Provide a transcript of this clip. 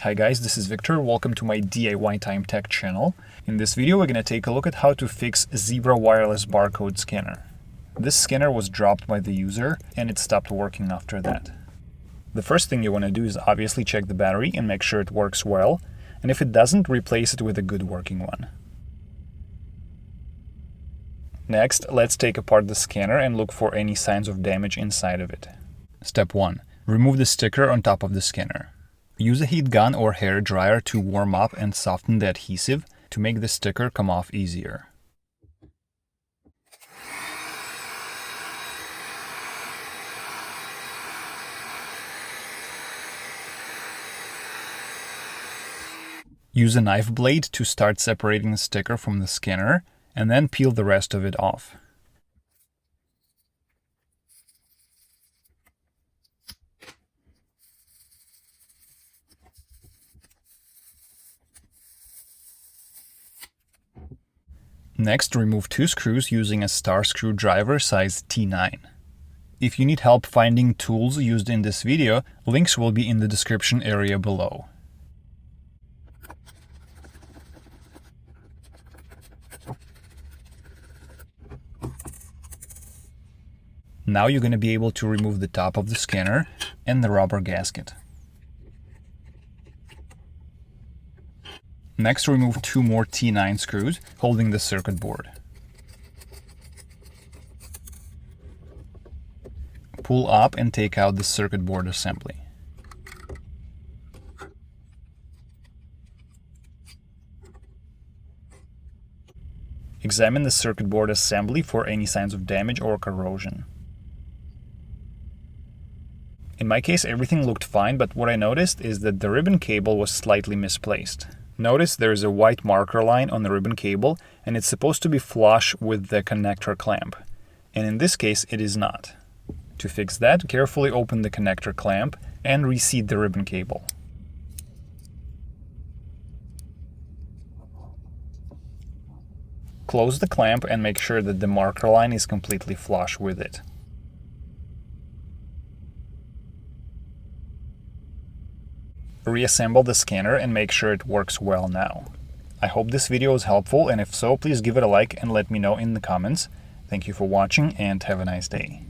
Hi guys, this is Victor. Welcome to my DIY Time Tech channel. In this video, we're going to take a look at how to fix Zebra wireless barcode scanner. This scanner was dropped by the user and it stopped working after that. The first thing you want to do is obviously check the battery and make sure it works well, and if it doesn't, replace it with a good working one. Next, let's take apart the scanner and look for any signs of damage inside of it. Step 1. Remove the sticker on top of the scanner. Use a heat gun or hair dryer to warm up and soften the adhesive to make the sticker come off easier. Use a knife blade to start separating the sticker from the scanner and then peel the rest of it off. Next, remove 2 screws using a star screwdriver size T9. If you need help finding tools used in this video, links will be in the description area below. Now you're going to be able to remove the top of the scanner and the rubber gasket. Next, remove 2 more T9 screws holding the circuit board. Pull up and take out the circuit board assembly. Examine the circuit board assembly for any signs of damage or corrosion. In my case, everything looked fine, but what I noticed is that the ribbon cable was slightly misplaced. Notice there is a white marker line on the ribbon cable, and it's supposed to be flush with the connector clamp. And in this case, it is not. To fix that, carefully open the connector clamp and reseat the ribbon cable. Close the clamp and make sure that the marker line is completely flush with it. Reassemble the scanner and make sure it works well now. I hope this video was helpful, and if so, please give it a like and let me know in the comments. Thank you for watching and have a nice day.